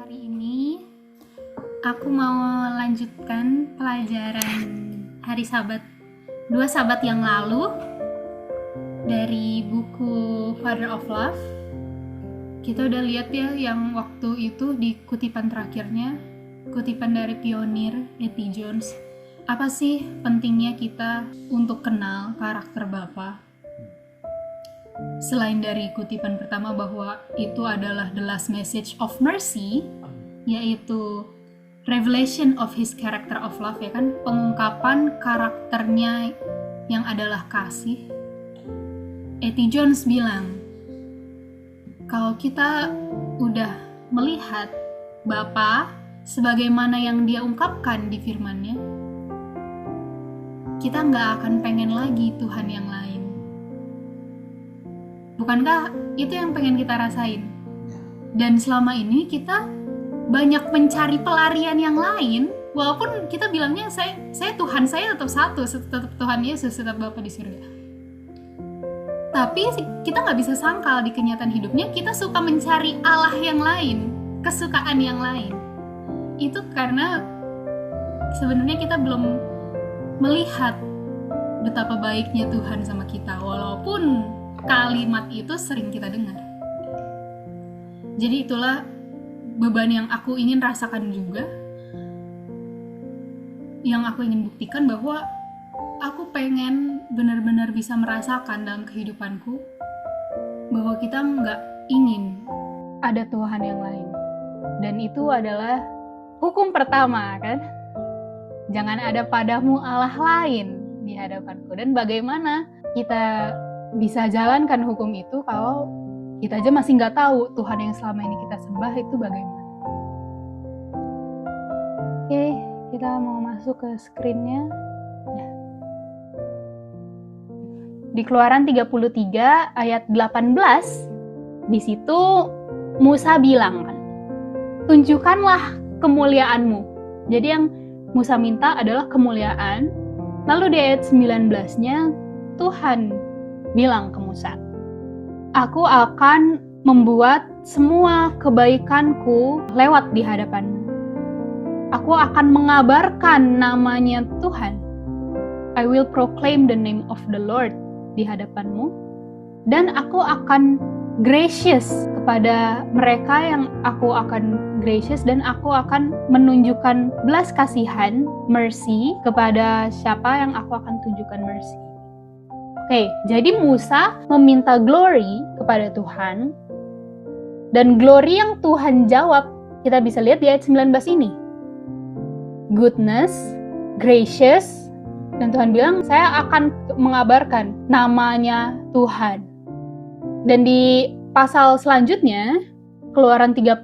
Hari ini aku mau lanjutkan pelajaran hari Sabat 2 Sabat yang lalu dari buku Father of Love. Kita udah lihat ya yang waktu itu di kutipan terakhirnya, kutipan dari pionir E.T. Jones. Apa sih pentingnya kita untuk kenal karakter Bapa? Selain dari kutipan pertama bahwa itu adalah the last message of mercy, yaitu revelation of his character of love, ya kan, pengungkapan karakternya yang adalah kasih. E.T. Jones bilang, kalau kita udah melihat Bapa sebagaimana yang dia ungkapkan di firman-Nya, kita nggak akan pengen lagi Tuhan yang lain. Bukankah itu yang pengen kita rasain? Dan selama ini kita banyak mencari pelarian yang lain, walaupun kita bilangnya saya Tuhan saya tetap satu, tetap Tuhan Yesus, tetap Bapa di surga. Tapi kita nggak bisa sangkal di kenyataan hidupnya kita suka mencari Allah yang lain, kesukaan yang lain. Itu karena sebenarnya kita belum melihat betapa baiknya Tuhan sama kita, walaupun kalimat itu sering kita dengar. Jadi itulah beban yang aku ingin rasakan juga, yang aku ingin buktikan bahwa aku pengen benar-benar bisa merasakan dalam kehidupanku bahwa kita nggak ingin ada Tuhan yang lain. Dan itu adalah hukum pertama, kan? Jangan ada padamu Allah lain di hadapanku. Dan bagaimana kita bisa jalankan hukum itu kalau kita aja masih nggak tahu Tuhan yang selama ini kita sembah itu bagaimana. Oke, kita mau masuk ke screen-nya. Di Keluaran 33 ayat 18, di situ Musa bilang, tunjukkanlah kemuliaanmu. Jadi yang Musa minta adalah kemuliaan. Lalu di ayat 19-nya Tuhan bilang ke Musa, aku akan membuat semua kebaikanku lewat di hadapanmu. Aku akan mengabarkan namanya Tuhan. I will proclaim the name of the Lord di hadapanmu. Dan aku akan gracious kepada mereka yang aku akan gracious, dan aku akan menunjukkan belas kasihan, mercy, kepada siapa yang aku akan tunjukkan mercy. Oke, jadi Musa meminta glory kepada Tuhan, dan glory yang Tuhan jawab, kita bisa lihat di ayat 19 ini. Goodness, gracious, dan Tuhan bilang, saya akan mengabarkan namanya Tuhan. Dan di pasal selanjutnya, Keluaran 34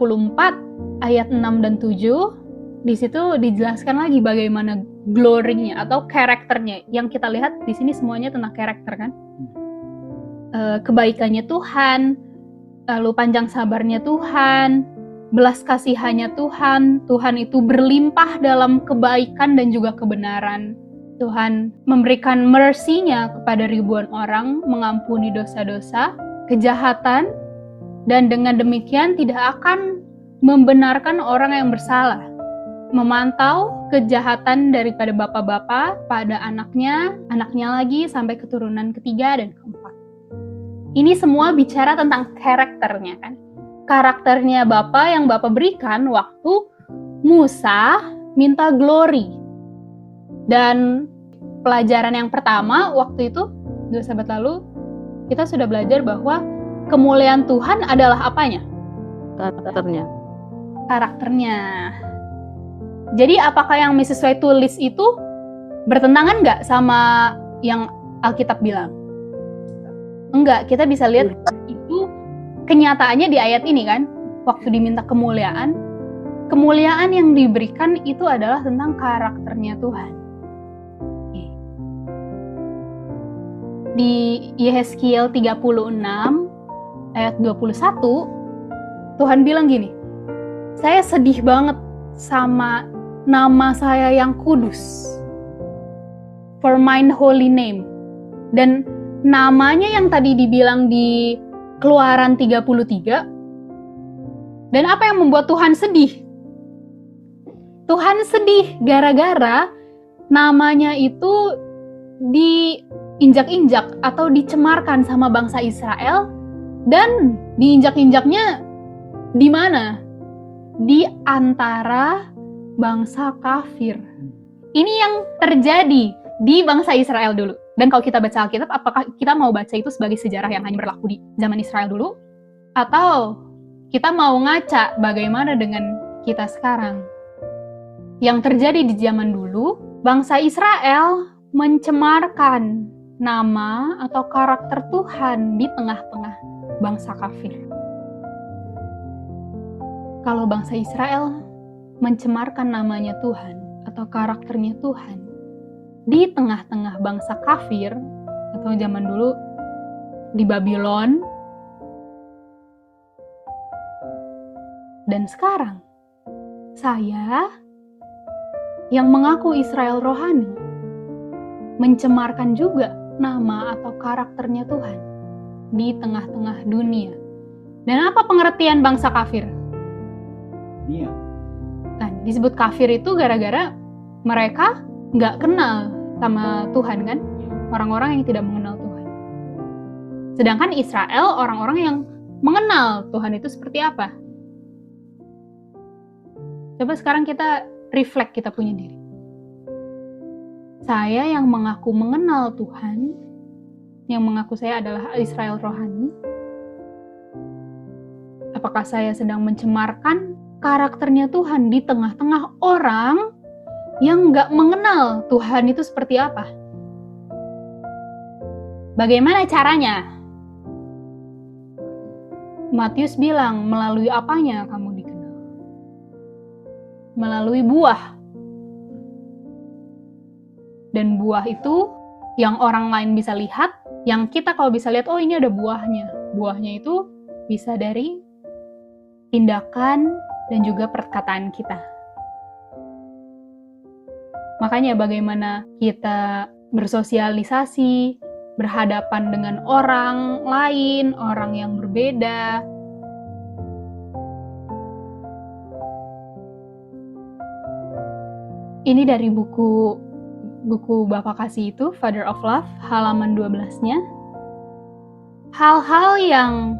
ayat 6 dan 7, di situ dijelaskan lagi bagaimana glory-nya atau karakternya. Yang kita lihat di sini semuanya tentang karakter, kan? Kebaikannya Tuhan, lalu panjang sabarnya Tuhan, belas kasihannya Tuhan. Tuhan itu berlimpah dalam kebaikan dan juga kebenaran. Tuhan memberikan mercy-nya kepada ribuan orang, mengampuni dosa-dosa, kejahatan, dan dengan demikian tidak akan membenarkan orang yang bersalah. Memantau kejahatan daripada bapak-bapak pada anaknya lagi sampai keturunan ketiga dan keempat. Ini semua bicara tentang karakternya, kan? Karakternya Bapa yang Bapa berikan waktu Musa minta glory. Dan pelajaran yang pertama waktu itu 2 Sabat lalu kita sudah belajar bahwa kemuliaan Tuhan adalah apanya? Karakternya. Jadi apakah yang Mrs. White tulis itu bertentangan nggak sama yang Alkitab bilang? Enggak, kita bisa lihat itu kenyataannya di ayat ini, kan? Waktu diminta kemuliaan yang diberikan itu adalah tentang karakternya Tuhan. Di Yehezkiel 36 ayat 21, Tuhan bilang gini, saya sedih banget sama nama saya yang kudus, for mine holy name. Dan namanya yang tadi dibilang di Keluaran 33 Dan apa yang membuat Tuhan sedih? Tuhan sedih gara-gara namanya itu diinjak-injak atau dicemarkan sama bangsa Israel, dan diinjak-injaknya di mana? Di antara bangsa kafir. Ini yang terjadi di bangsa Israel dulu. Dan kalau kita baca Alkitab, apakah kita mau baca itu sebagai sejarah yang hanya berlaku di zaman Israel dulu? Atau kita mau ngaca bagaimana dengan kita sekarang? Yang terjadi di zaman dulu, bangsa Israel mencemarkan nama atau karakter Tuhan di tengah-tengah bangsa kafir. Kalau bangsa Israel mencemarkan namanya Tuhan atau karakternya Tuhan di tengah-tengah bangsa kafir, atau zaman dulu di Babylon, dan sekarang saya yang mengaku Israel rohani mencemarkan juga nama atau karakternya Tuhan di tengah-tengah dunia. Dan apa pengertian bangsa kafir? Iya. Kan disebut kafir itu gara-gara mereka nggak kenal sama Tuhan, kan? Orang-orang yang tidak mengenal Tuhan. Sedangkan Israel orang-orang yang mengenal Tuhan itu seperti apa. Coba sekarang kita reflect kita punya diri. Saya yang mengaku mengenal Tuhan, yang mengaku saya adalah Israel rohani, apakah saya sedang mencemarkan karakternya Tuhan di tengah-tengah orang yang nggak mengenal Tuhan itu seperti apa? Bagaimana caranya? Matius bilang, melalui apanya kamu dikenal? Melalui buah. Dan buah itu yang orang lain bisa lihat, yang kita kalau bisa lihat, oh ini ada buahnya. Buahnya itu bisa dari tindakan dan juga perkataan kita. Makanya bagaimana kita bersosialisasi, berhadapan dengan orang lain, orang yang berbeda. Ini dari buku Bapak Kasih itu, Father of Love, halaman 12-nya. Hal-hal yang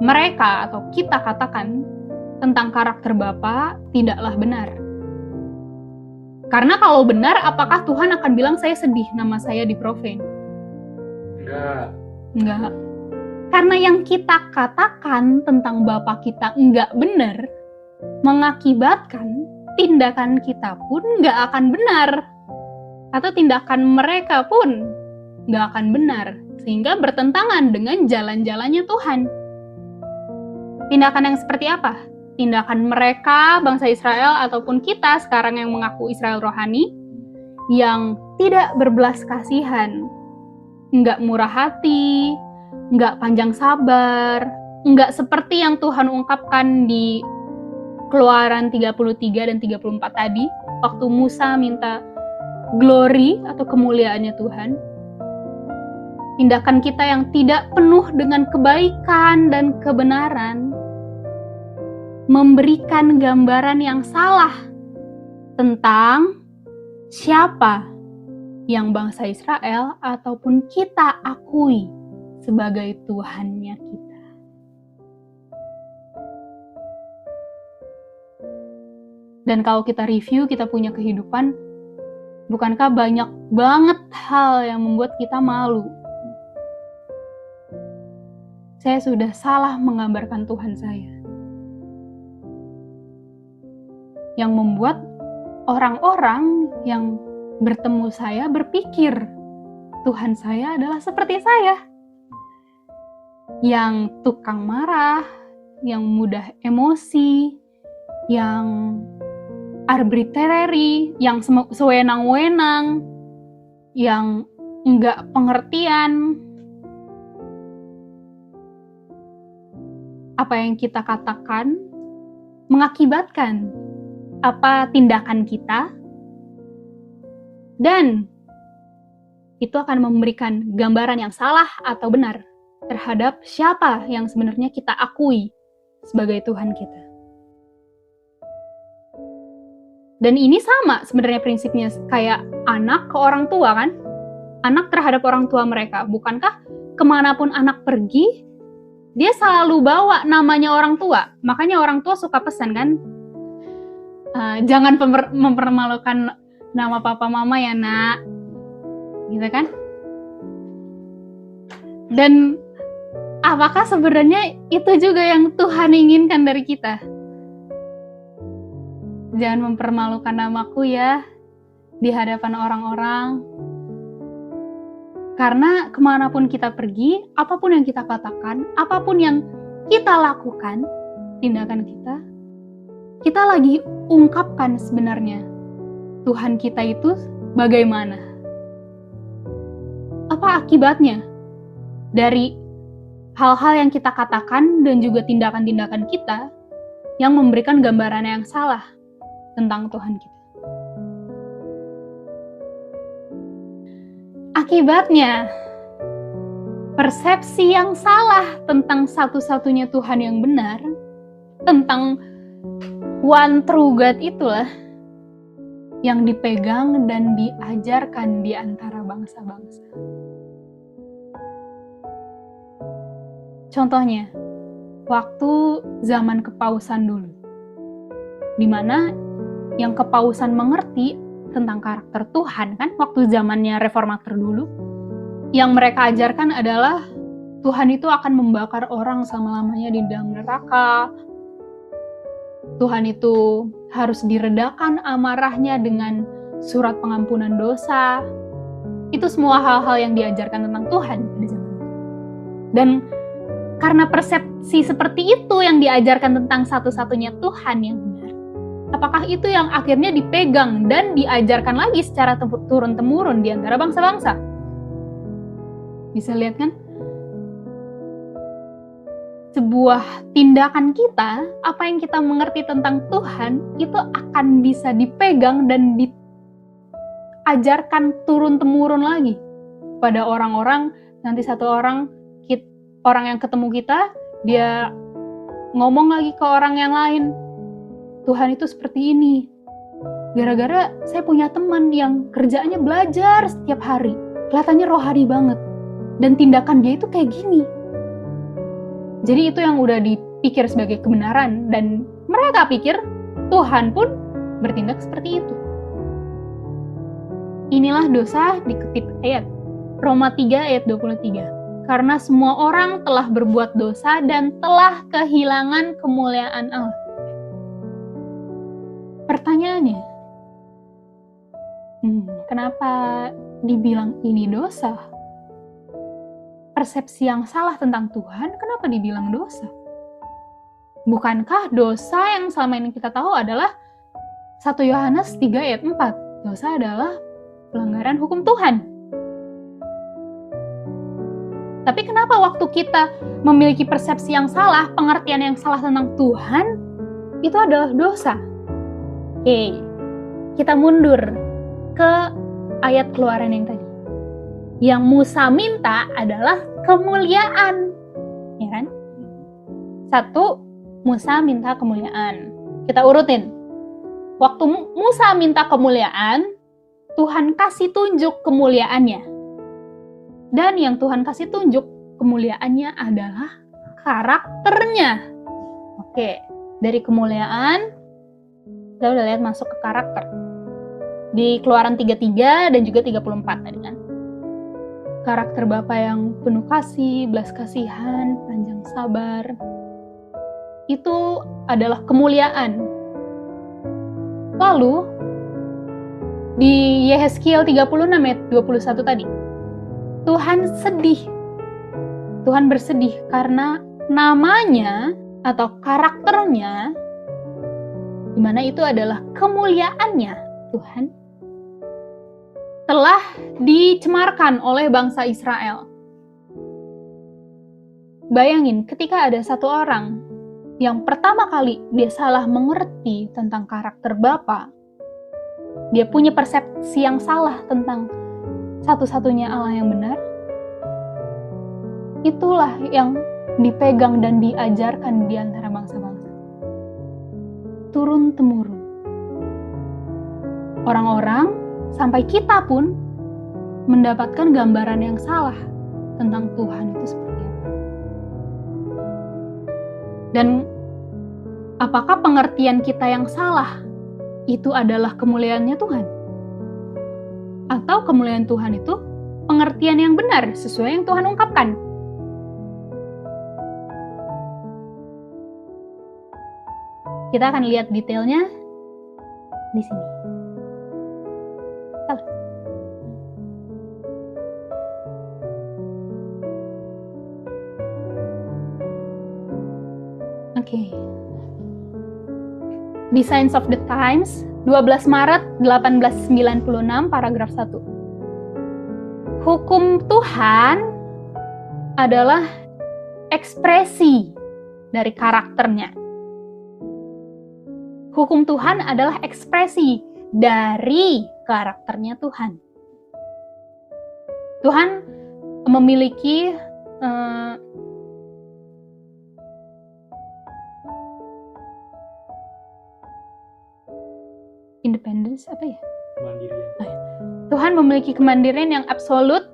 mereka atau kita katakan tentang karakter Bapa tidaklah benar. Karena kalau benar, apakah Tuhan akan bilang saya sedih nama saya diprofane? Enggak. Karena yang kita katakan tentang Bapa kita enggak benar, mengakibatkan tindakan kita pun enggak akan benar. Atau tindakan mereka pun enggak akan benar. Sehingga bertentangan dengan jalan-jalannya Tuhan. Tindakan yang seperti apa? Tindakan mereka, bangsa Israel, ataupun kita sekarang yang mengaku Israel rohani, yang tidak berbelas kasihan, enggak murah hati, enggak panjang sabar, enggak seperti yang Tuhan ungkapkan di Keluaran 33 dan 34 tadi, waktu Musa minta glory atau kemuliaannya Tuhan. Tindakan kita yang tidak penuh dengan kebaikan dan kebenaran, memberikan gambaran yang salah tentang siapa yang bangsa Israel ataupun kita akui sebagai Tuhannya kita. Dan kalau kita review, kita punya kehidupan, bukankah banyak banget hal yang membuat kita malu? Saya sudah salah menggambarkan Tuhan saya. Yang membuat orang-orang yang bertemu saya berpikir, Tuhan saya adalah seperti saya. Yang tukang marah, yang mudah emosi, yang arbitrary, yang sewenang-wenang, yang enggak pengertian. Apa yang kita katakan mengakibatkan apa tindakan kita, dan itu akan memberikan gambaran yang salah atau benar terhadap siapa yang sebenarnya kita akui sebagai Tuhan kita. Dan ini sama sebenarnya prinsipnya kayak anak ke orang tua kan? Anak terhadap orang tua mereka. Bukankah kemanapun anak pergi, dia selalu bawa namanya orang tua. Makanya orang tua suka pesan kan, jangan mempermalukan nama papa mama ya nak. Gitu kan? Dan apakah sebenarnya itu juga yang Tuhan inginkan dari kita? Jangan mempermalukan namaku ya di hadapan orang-orang. Karena kemanapun kita pergi, apapun yang kita katakan, apapun yang kita lakukan, tindakan kita lagi ungkapkan sebenarnya Tuhan kita itu bagaimana. Apa akibatnya dari hal-hal yang kita katakan dan juga tindakan-tindakan kita yang memberikan gambaran yang salah tentang Tuhan kita. Akibatnya, persepsi yang salah tentang satu-satunya Tuhan yang benar, tentang one true God itulah yang dipegang dan diajarkan di antara bangsa-bangsa. Contohnya, waktu zaman kepausan dulu, di mana yang kepausan mengerti tentang karakter Tuhan kan, waktu zamannya reformator dulu, yang mereka ajarkan adalah Tuhan itu akan membakar orang selama-lamanya di dalam neraka. Tuhan itu harus diredakan amarahnya dengan surat pengampunan dosa. Itu semua hal-hal yang diajarkan tentang Tuhan pada zaman itu. Dan karena persepsi seperti itu yang diajarkan tentang satu-satunya Tuhan yang benar, apakah itu yang akhirnya dipegang dan diajarkan lagi secara turun-temurun di antara bangsa-bangsa? Bisa lihat kan? Sebuah tindakan kita, apa yang kita mengerti tentang Tuhan, itu akan bisa dipegang dan diajarkan turun-temurun lagi pada orang-orang. Nanti satu orang yang ketemu kita, dia ngomong lagi ke orang yang lain, Tuhan itu seperti ini. Gara-gara saya punya teman yang kerjaannya belajar setiap hari, kelihatannya rohani banget, dan tindakan dia itu kayak gini. Jadi itu yang udah dipikir sebagai kebenaran, dan mereka pikir Tuhan pun bertindak seperti itu. Inilah dosa dikutip ayat Roma 3 ayat 23. Karena semua orang telah berbuat dosa dan telah kehilangan kemuliaan Allah. Pertanyaannya, kenapa dibilang ini dosa? Persepsi yang salah tentang Tuhan, kenapa dibilang dosa? Bukankah dosa yang selama ini kita tahu adalah 1 Yohanes 3 ayat 4. Dosa adalah pelanggaran hukum Tuhan. Tapi kenapa waktu kita memiliki persepsi yang salah, pengertian yang salah tentang Tuhan, itu adalah dosa? Oke, kita mundur ke ayat Keluaran yang tadi. Yang Musa minta adalah kemuliaan. Ya kan? 1, Musa minta kemuliaan. Kita urutin. Waktu Musa minta kemuliaan, Tuhan kasih tunjuk kemuliaannya. Dan yang Tuhan kasih tunjuk kemuliaannya adalah karakternya. Oke, dari kemuliaan kita udah lihat masuk ke karakter. Di Keluaran 33 dan juga 34 tadi kan. Karakter Bapa yang penuh kasih, belas kasihan, panjang sabar. Itu adalah kemuliaan. Lalu di Yehezkiel 36 ayat 21 tadi, Tuhan sedih. Tuhan bersedih karena namanya atau karakternya, di mana itu adalah kemuliaannya Tuhan, telah dicemarkan oleh bangsa Israel. Bayangin, ketika ada satu orang yang pertama kali dia salah mengerti tentang karakter Bapa, dia punya persepsi yang salah tentang satu-satunya Allah yang benar, itulah yang dipegang dan diajarkan di antara bangsa-bangsa. Turun-temurun. orang-orang sampai kita pun mendapatkan gambaran yang salah tentang Tuhan itu seperti apa. Dan apakah pengertian kita yang salah itu adalah kemuliaannya Tuhan? Atau kemuliaan Tuhan itu pengertian yang benar sesuai yang Tuhan ungkapkan? Kita akan lihat detailnya di sini. Oke. Di Signs of the Times, 12 Maret 1896, paragraf 1. Hukum Tuhan adalah ekspresi dari karakternya. Hukum Tuhan adalah ekspresi dari karakternya Tuhan. Tuhan memiliki independence, apa ya? Kemandirian. Tuhan memiliki kemandirian yang absolut,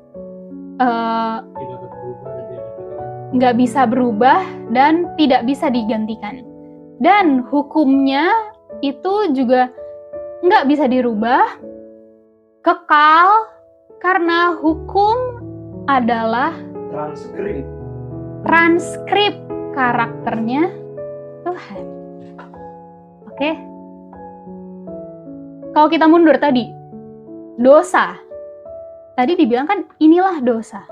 nggak bisa berubah dan tidak bisa digantikan. Dan hukumnya itu juga nggak bisa dirubah, kekal, karena hukum adalah transkrip karakternya Tuhan. Oke? Kalau kita mundur tadi, dosa. Tadi dibilang kan inilah dosa.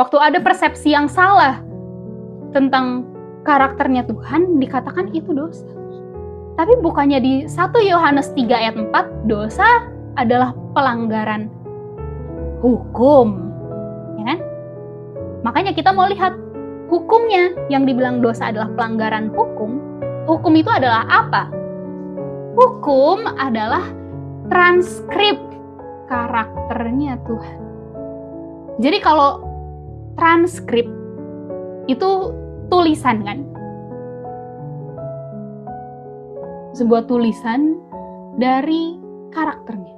Waktu ada persepsi yang salah tentang karakternya Tuhan, dikatakan itu dosa. Tapi bukannya di 1 Yohanes 3 ayat 4, dosa adalah pelanggaran hukum. Ya kan? Makanya kita mau lihat hukumnya, yang dibilang dosa adalah pelanggaran hukum. Hukum itu adalah apa? Hukum adalah transkrip karakternya Tuhan. Jadi kalau transkrip itu tulisan kan? Sebuah tulisan dari karakternya.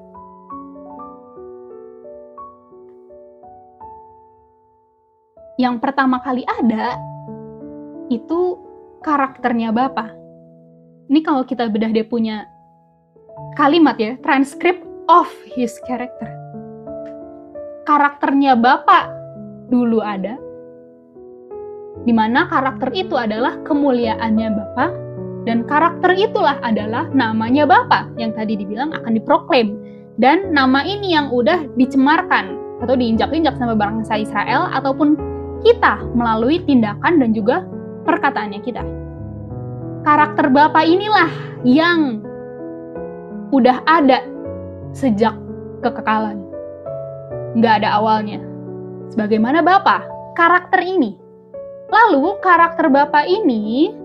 Yang pertama kali ada itu karakternya Bapa. Ini kalau kita bedah dia punya kalimat ya, transcript of his character. Karakternya Bapa dulu ada, di mana karakter itu adalah kemuliaannya Bapa, dan karakter itulah adalah namanya Bapa yang tadi dibilang akan diproklaim. Dan nama ini yang udah dicemarkan atau diinjak-injak sama bangsa Israel ataupun kita melalui tindakan dan juga perkataannya kita. Karakter Bapa inilah yang udah ada sejak kekekalan. Nggak ada awalnya. Sebagaimana Bapa, karakter ini. Lalu karakter Bapa ini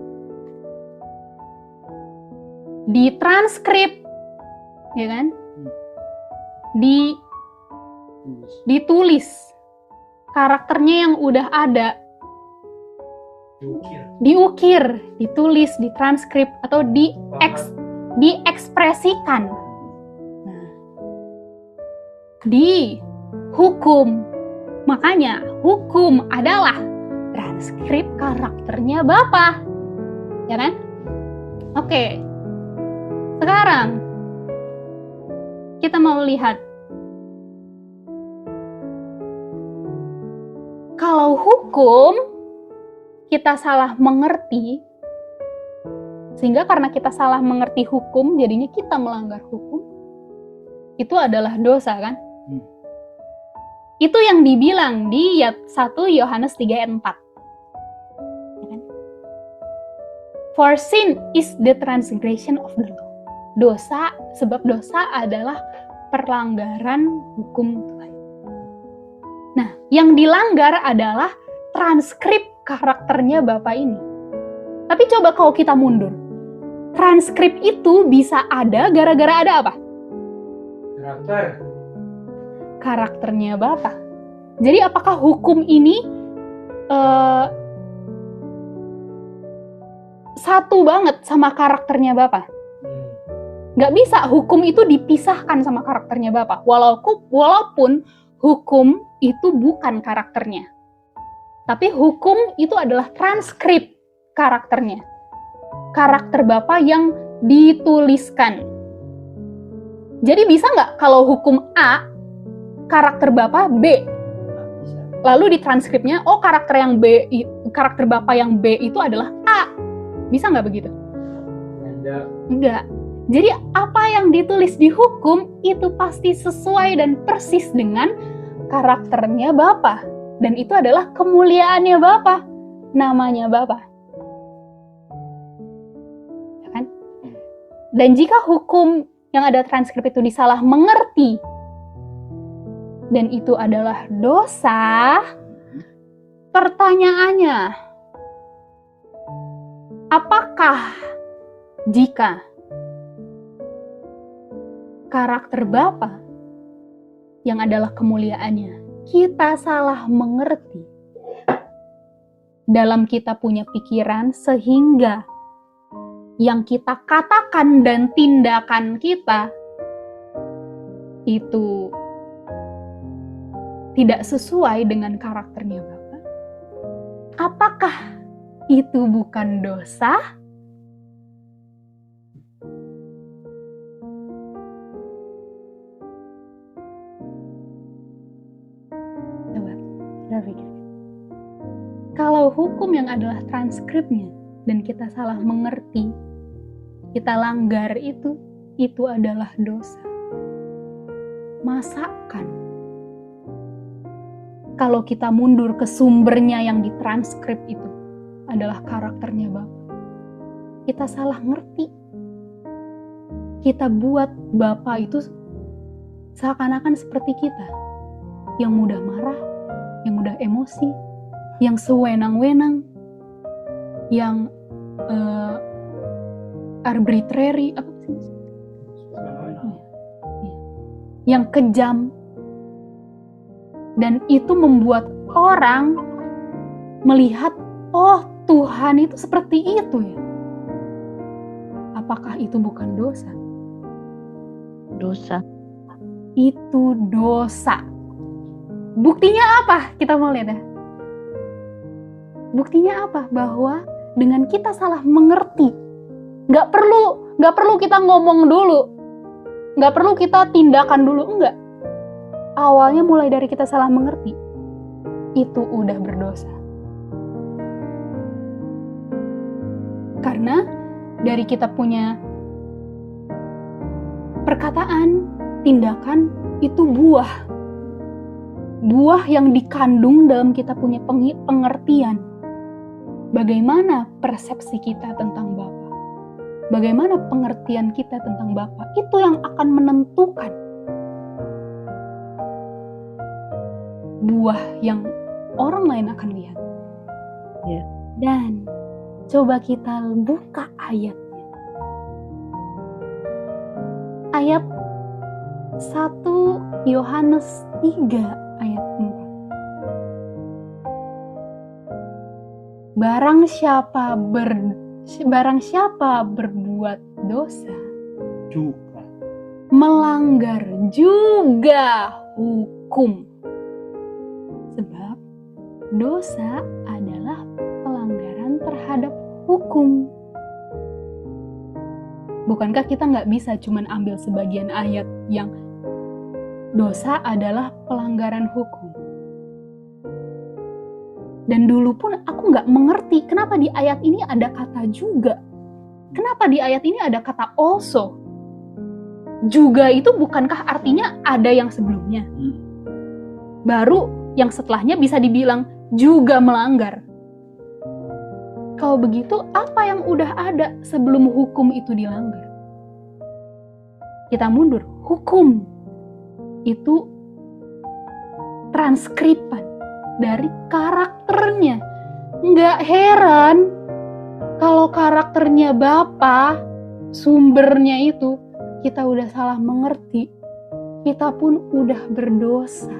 ditranskrip, ya kan? Ditulis. Karakternya yang udah ada diukir, ditulis, ditranskrip atau diekspresikan. Nah, dihukum. Makanya hukum adalah transkrip karakternya Bapa. Ya kan? Oke. Sekarang kita mau lihat kalau hukum kita salah mengerti, sehingga karena kita salah mengerti hukum, jadinya kita melanggar hukum, itu adalah dosa kan? Itu yang dibilang di 1 Yohanes 3 ayat 4. For sin is the transgression of the law. Dosa, sebab dosa adalah perlanggaran hukum Tuhan. Nah, yang dilanggar adalah transkrip karakternya Bapa ini. Tapi coba kalau kita mundur. Transkrip itu bisa ada gara-gara ada apa? Karakternya Bapa. Jadi apakah hukum ini satu banget sama karakternya Bapa? Nggak bisa hukum itu dipisahkan sama karakternya Bapa. Walaupun hukum itu bukan karakternya. Tapi hukum itu adalah transkrip karakternya. Karakter Bapa yang dituliskan. Jadi bisa nggak kalau hukum A, karakter Bapa B? Bisa. Lalu di transkripnya, karakter Bapa yang B itu adalah A. Bisa nggak begitu? Enggak. Jadi apa yang ditulis di hukum itu pasti sesuai dan persis dengan karakternya Bapa. Dan itu adalah kemuliaannya Bapa. Namanya Bapa. Ya kan? Dan jika hukum yang ada transkrip itu disalah mengerti dan itu adalah dosa, pertanyaannya, apakah jika karakter Bapa yang adalah kemuliaannya kita salah mengerti dalam kita punya pikiran sehingga yang kita katakan dan tindakan kita itu tidak sesuai dengan karakternya Bapa? Apakah itu bukan dosa? Coba kita pikir. Kalau hukum yang adalah transkripnya dan kita salah mengerti, kita langgar itu adalah dosa. Masakan kalau kita mundur ke sumbernya yang ditranskrip itu adalah karakternya Bapa. Kita salah ngerti. Kita buat Bapa itu seakan-akan seperti kita. Yang mudah marah, yang mudah emosi, yang sewenang-wenang, yang arbitrary, apa sih? Yang kejam. Dan itu membuat orang melihat, oh Tuhan itu seperti itu ya. Apakah itu bukan dosa? Dosa. Itu dosa. Buktinya apa? Kita mau lihat ya. Buktinya apa? Bahwa dengan kita salah mengerti, nggak perlu kita ngomong dulu, nggak perlu kita tindakan dulu, enggak. Awalnya mulai dari kita salah mengerti, itu udah berdosa. Karena dari kita punya perkataan, tindakan, itu buah yang dikandung dalam kita punya pengertian. Bagaimana persepsi kita tentang Bapa? Bagaimana pengertian kita tentang Bapa? Itu yang akan menentukan buah yang orang lain akan lihat. Ya. Dan coba kita buka ayatnya. Ayat 1 Yohanes 3 ayat 4. Barang siapa berbuat dosa Juga. melanggar juga hukum. Sebab dosa adalah pelanggaran terhadap hukum. Bukankah kita nggak bisa cuman ambil sebagian ayat yang dosa adalah pelanggaran hukum? Dan dulu pun aku nggak mengerti kenapa di ayat ini ada kata juga. Kenapa di ayat ini ada kata also? Juga itu bukankah artinya ada yang sebelumnya? Baru yang setelahnya bisa dibilang juga melanggar. Kalau begitu, apa yang udah ada sebelum hukum itu dilanggar? Kita mundur. Hukum itu transkripan dari karakternya. Nggak heran kalau karakternya Bapa, sumbernya itu, kita udah salah mengerti. Kita pun udah berdosa.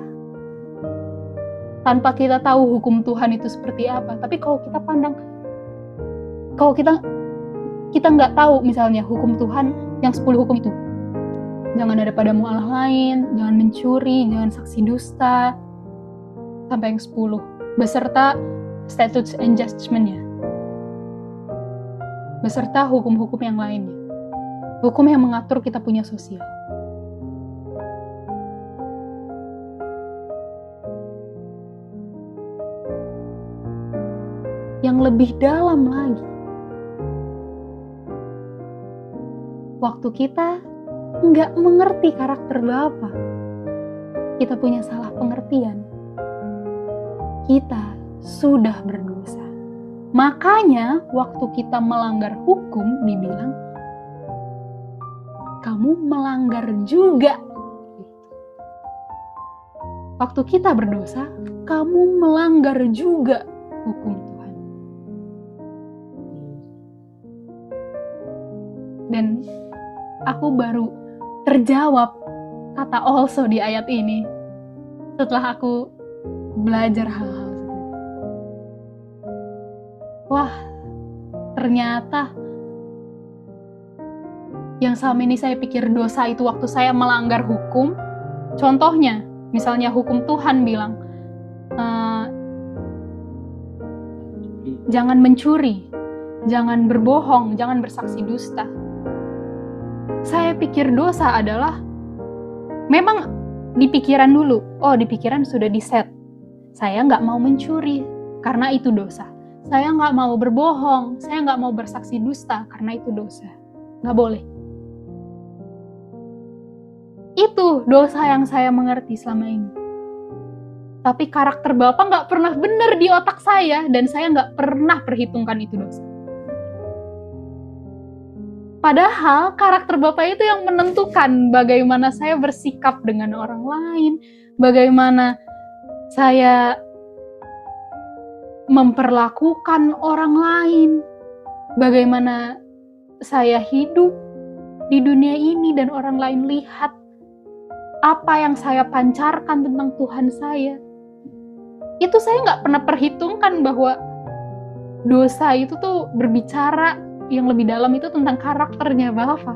Tanpa kita tahu hukum Tuhan itu seperti apa. Tapi kalau kita pandang, kalau kita nggak tahu misalnya hukum Tuhan Yang 10 hukum itu. Jangan ada padamu Allah lain, jangan mencuri, jangan saksi dusta. Sampai yang 10. Beserta statutes and judgment-nya. Beserta hukum-hukum yang lainnya. Hukum yang mengatur kita punya sosial. Yang lebih dalam lagi, waktu kita nggak mengerti karakter Bapa, kita punya salah pengertian, kita sudah berdosa. Makanya waktu kita melanggar hukum dibilang, kamu melanggar juga. Waktu kita berdosa, kamu melanggar juga hukum Tuhan. Dan aku baru terjawab kata also di ayat ini setelah aku belajar hal-hal seperti itu. Wah, ternyata yang selama ini saya pikir dosa itu waktu saya melanggar hukum. Contohnya, misalnya hukum Tuhan bilang, jangan mencuri, jangan berbohong, jangan bersaksi dusta. Saya pikir dosa adalah, memang di pikiran dulu, di pikiran sudah di-set. Saya nggak mau mencuri, karena itu dosa. Saya nggak mau berbohong, saya nggak mau bersaksi dusta, karena itu dosa. Nggak boleh. Itu dosa yang saya mengerti selama ini. Tapi karakter Bapak nggak pernah benar di otak saya, dan saya nggak pernah perhitungkan itu dosa. Padahal karakter Bapak itu yang menentukan bagaimana saya bersikap dengan orang lain, bagaimana saya memperlakukan orang lain, bagaimana saya hidup di dunia ini dan orang lain lihat apa yang saya pancarkan tentang Tuhan saya. Itu saya nggak pernah perhitungkan bahwa dosa itu tuh berbicara yang lebih dalam itu tentang karakternya Bapa.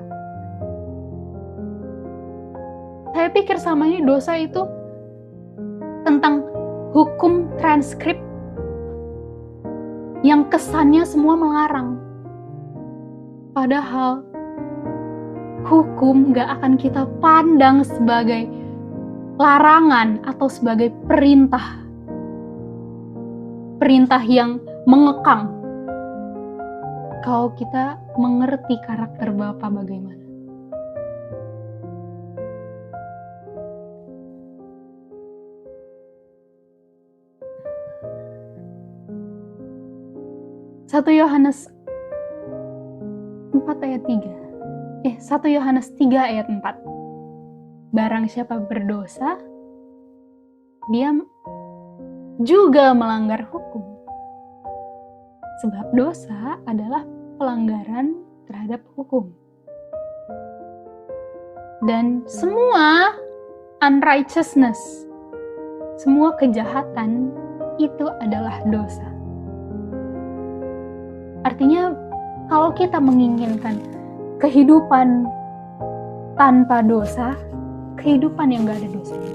Saya pikir sama ini dosa itu tentang hukum transkrip yang kesannya semua melarang. Padahal hukum gak akan kita pandang sebagai larangan atau sebagai perintah. Perintah yang mengekang. Kalau kita mengerti karakter Bapa bagaimana. Satu Yohanes 4 ayat 3. 1 Yohanes 3 ayat 4. Barang siapa berdosa, dia juga melanggar hukum. Sebab dosa adalah pelanggaran terhadap hukum. Dan semua unrighteousness, semua kejahatan itu adalah dosa. Artinya kalau kita menginginkan kehidupan tanpa dosa, kehidupan yang gak ada dosanya.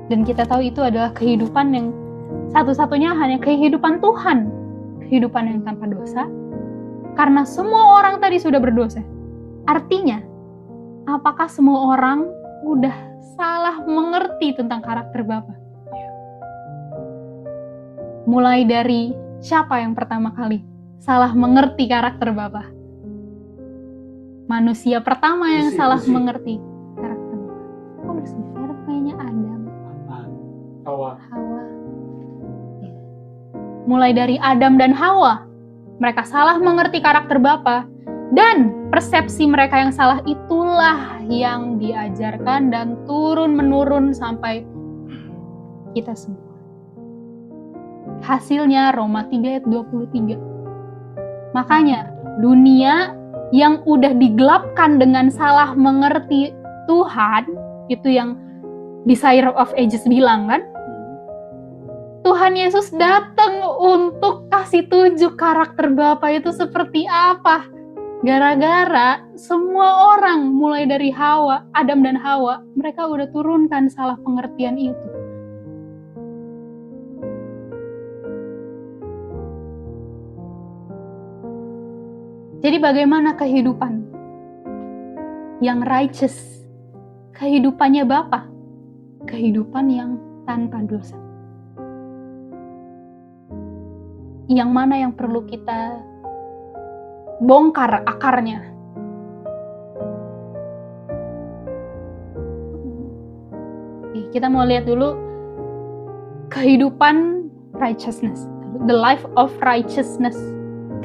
Dan kita tahu itu adalah kehidupan yang satu-satunya hanya kehidupan Tuhan. Kehidupan yang tanpa dosa. Karena semua orang tadi sudah berdosa. Artinya, apakah semua orang udah salah mengerti tentang karakter Bapa? Mulai dari siapa yang pertama kali salah mengerti karakter Bapa? Manusia pertama yang salah mengerti karakter Bapa. Oh, Lucifer kayaknya Adam. Hawa. Ya. Mulai dari Adam dan Hawa, mereka salah mengerti karakter Bapa, dan persepsi mereka yang salah itulah yang diajarkan dan turun-menurun sampai kita semua. Hasilnya Roma 3 ayat 23. Makanya dunia yang udah digelapkan dengan salah mengerti Tuhan, itu yang Desire of Ages bilang kan, Tuhan Yesus datang untuk kasih tunjuk karakter Bapa itu seperti apa. Gara-gara semua orang, mulai dari Hawa, Adam dan Hawa, mereka udah turunkan salah pengertian itu. Jadi bagaimana kehidupan yang righteous? Kehidupannya Bapa, kehidupan yang tanpa dosa. Yang mana yang perlu kita bongkar akarnya? Oke, kita mau lihat dulu kehidupan righteousness, the life of righteousness,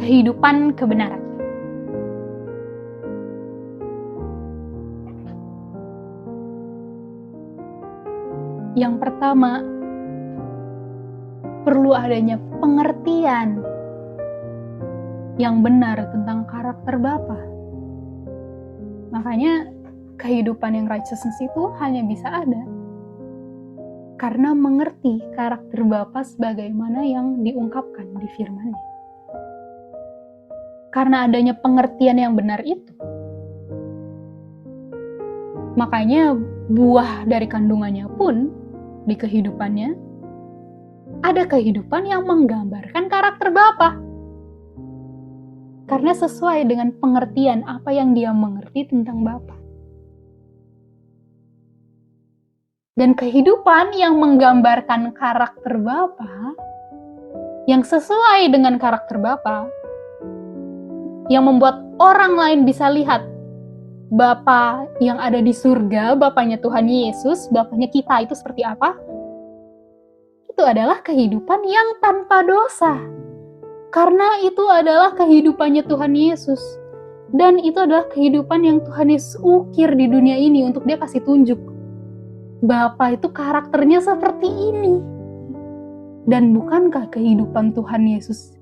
kehidupan kebenaran. Yang pertama, perlu adanya pengertian yang benar tentang karakter Bapa. Makanya kehidupan yang righteousness itu hanya bisa ada karena mengerti karakter Bapa sebagaimana yang diungkapkan di firman-Nya. Karena adanya pengertian yang benar itu, makanya buah dari kandungannya pun di kehidupannya ada kehidupan yang menggambarkan karakter Bapa. Karena sesuai dengan pengertian apa yang dia mengerti tentang Bapa. Dan kehidupan yang menggambarkan karakter Bapa, yang sesuai dengan karakter Bapa, yang membuat orang lain bisa lihat Bapa yang ada di surga, Bapanya Tuhan Yesus, Bapanya kita itu seperti apa? Itu adalah kehidupan yang tanpa dosa. Karena itu adalah kehidupannya Tuhan Yesus. Dan itu adalah kehidupan yang Tuhan Yesus ukir di dunia ini untuk dia kasih tunjuk. Bapa itu karakternya seperti ini. Dan bukankah kehidupan Tuhan Yesus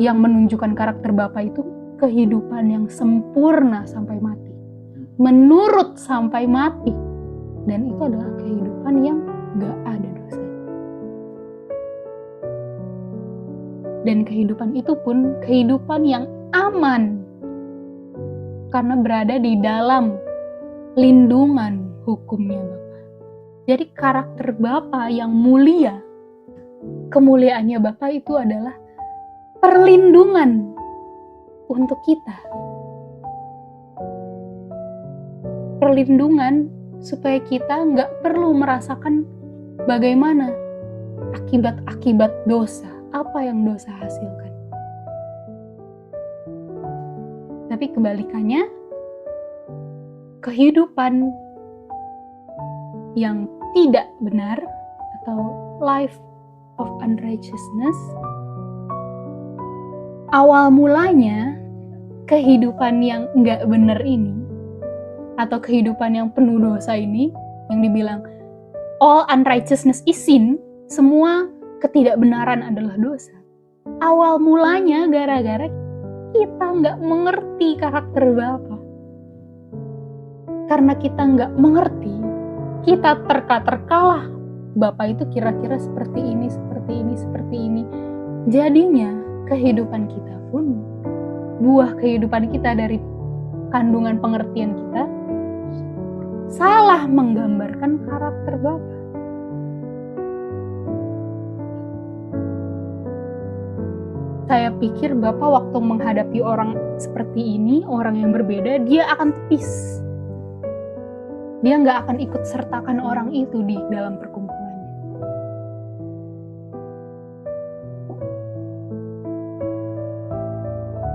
yang menunjukkan karakter Bapa itu kehidupan yang sempurna sampai mati, menurut sampai mati, dan itu adalah kehidupan yang gak ada dosa. Dan kehidupan itu pun kehidupan yang aman, karena berada di dalam lindungan hukumnya Bapa. Jadi karakter Bapa yang mulia, kemuliaannya Bapa itu adalah perlindungan untuk kita. Perlindungan supaya kita nggak perlu merasakan bagaimana akibat-akibat dosa, apa yang dosa hasilkan. Tapi kebalikannya, kehidupan yang tidak benar atau life of unrighteousness, awal mulanya kehidupan yang nggak benar ini, atau kehidupan yang penuh dosa ini, yang dibilang all unrighteousness is sin, semua ketidakbenaran adalah dosa. Awal mulanya gara-gara kita nggak mengerti karakter Bapa. Karena kita nggak mengerti, kita terka-terkalah. Bapa itu kira-kira seperti ini, seperti ini, seperti ini. Jadinya kehidupan kita pun, buah kehidupan kita dari kandungan pengertian kita, salah menggambarkan karakter Bapa. Saya pikir Bapa waktu menghadapi orang seperti ini, orang yang berbeda, dia akan tepis. Dia nggak akan ikut sertakan orang itu di dalam perkumpulannya.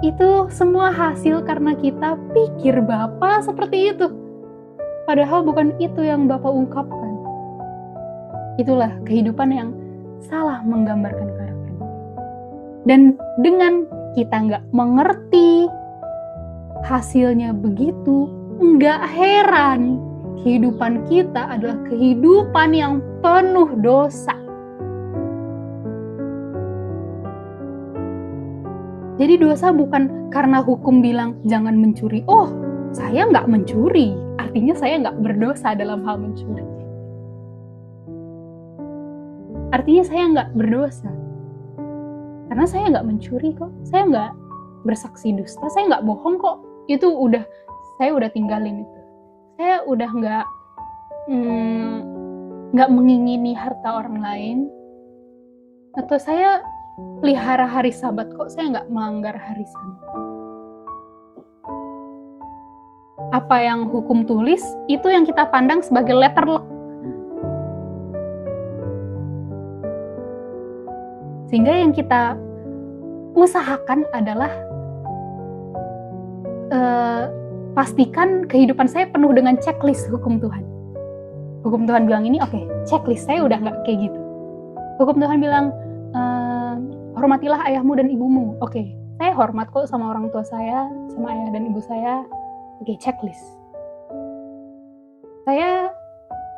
Itu semua hasil karena kita pikir Bapa seperti itu. Padahal bukan itu yang Bapa ungkapkan. Itulah kehidupan yang salah menggambarkan karakter Bapa. Dan dengan kita nggak mengerti hasilnya begitu, nggak heran kehidupan kita adalah kehidupan yang penuh dosa. Jadi dosa bukan karena hukum bilang jangan mencuri. Oh, saya nggak mencuri, artinya saya nggak berdosa dalam hal mencuri. Artinya saya nggak berdosa, karena saya nggak mencuri kok. Saya nggak bersaksi dusta, saya nggak bohong kok. Saya udah tinggalin itu. Saya udah nggak mengingini harta orang lain. Atau saya pelihara hari Sabat kok, saya nggak melanggar hari Sabat. Apa yang hukum tulis, itu yang kita pandang sebagai letter luck. Sehingga yang kita usahakan adalah pastikan kehidupan saya penuh dengan checklist hukum Tuhan. Hukum Tuhan bilang ini, oke, checklist saya udah nggak kayak gitu. Hukum Tuhan bilang, hormatilah ayahmu dan ibumu. Oke, saya hormat kok sama orang tua saya, sama ayah dan ibu saya. Oke, checklist. Saya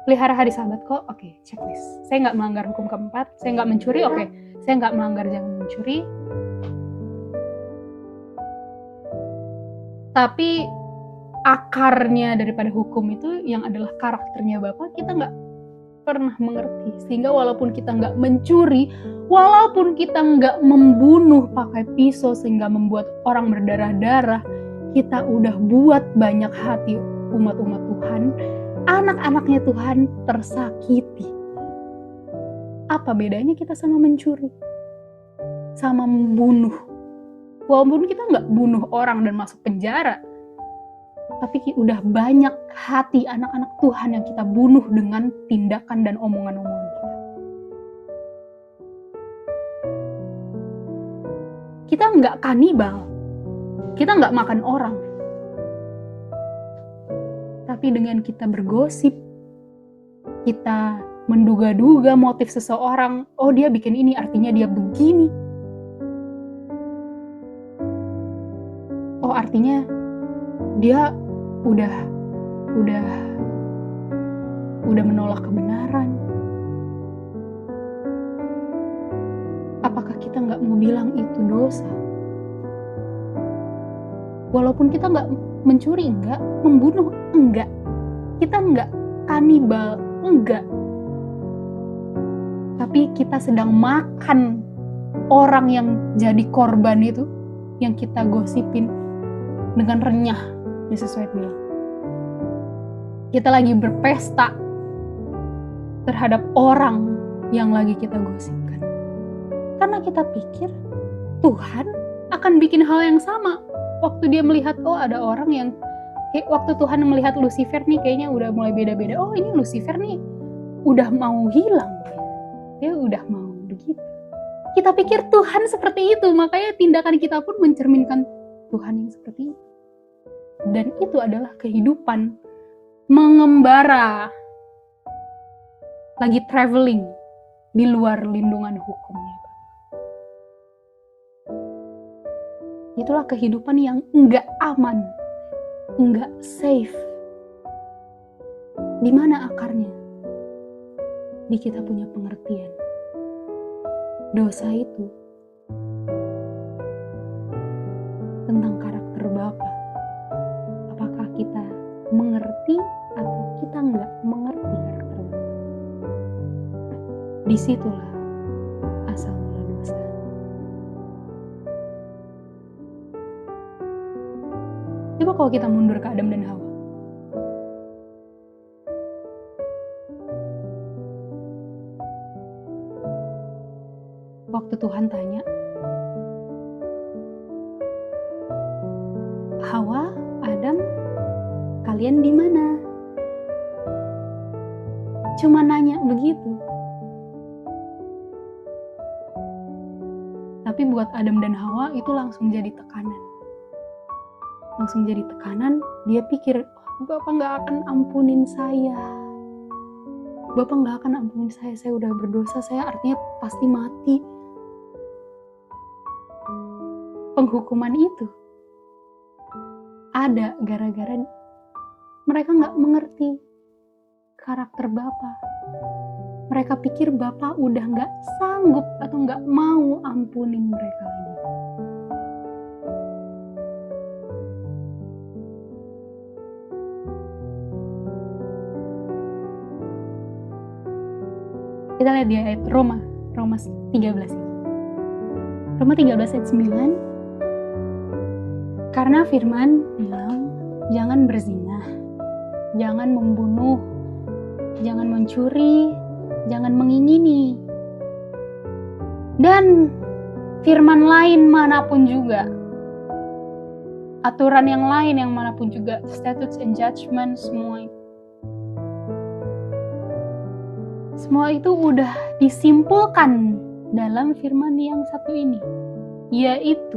pelihara hari Sabat kok. Oke, checklist. Saya nggak melanggar hukum keempat. Saya nggak mencuri. Oke, saya nggak melanggar jangan mencuri. Tapi akarnya daripada hukum itu yang adalah karakternya Bapa, kita nggak pernah mengerti. Sehingga walaupun kita nggak mencuri, walaupun kita nggak membunuh pakai pisau sehingga membuat orang berdarah-darah, kita udah buat banyak hati umat-umat Tuhan, anak-anaknya Tuhan tersakiti. Apa bedanya kita sama mencuri? Sama membunuh. Walaupun kita nggak bunuh orang dan masuk penjara, tapi udah banyak hati anak-anak Tuhan yang kita bunuh dengan tindakan dan omongan-omongan kita. Kita nggak kanibal, kita nggak makan orang. Tapi dengan kita bergosip, kita menduga-duga motif seseorang, oh dia bikin ini artinya dia begini. Oh artinya dia udah menolak kebenaran. Apakah kita nggak mau bilang itu dosa? Walaupun kita nggak mencuri, enggak, membunuh, enggak, kita nggak kanibal, enggak, tapi kita sedang makan orang yang jadi korban itu, yang kita gosipin dengan renyah. Yesus bilang, kita lagi berpesta terhadap orang yang lagi kita gosipkan, karena kita pikir Tuhan akan bikin hal yang sama. Waktu dia melihat, oh ada orang yang waktu Tuhan melihat Lucifer nih kayaknya udah mulai beda-beda. Oh ini Lucifer nih udah mau hilang, dia udah mau begitu. Kita pikir Tuhan seperti itu, makanya tindakan kita pun mencerminkan Tuhan yang seperti itu. Dan itu adalah kehidupan mengembara, lagi traveling di luar lindungan hukumnya. Itulah kehidupan yang enggak aman, enggak safe. Di mana akarnya? Di kita punya pengertian. Dosa itu tentang karakter Bapa. Apakah kita mengerti atau kita enggak mengerti karakter Bapa? Disitulah asal mula dosa. Coba kalau kita mundur ke Adam dan Hawa. Waktu Tuhan tanya, Hawa, Adam, kalian di mana? Cuma nanya begitu. Tapi buat Adam dan Hawa itu langsung jadi tekanan. Langsung jadi tekanan, dia pikir, Bapak gak akan ampunin saya. Bapak gak akan ampunin saya udah berdosa, saya artinya pasti mati. Penghukuman itu ada gara-gara mereka gak mengerti karakter Bapak. Mereka pikir Bapak udah gak sanggup atau gak mau ampunin mereka lagi. Kita lihat di ayat Roma 13 ini. Roma 13 ayat 9. Karena firman bilang, jangan berzina, jangan membunuh, jangan mencuri, jangan mengingini. Dan firman lain manapun juga, aturan yang lain yang manapun juga, statutes and judgment, semua itu udah disimpulkan dalam firman yang satu ini, yaitu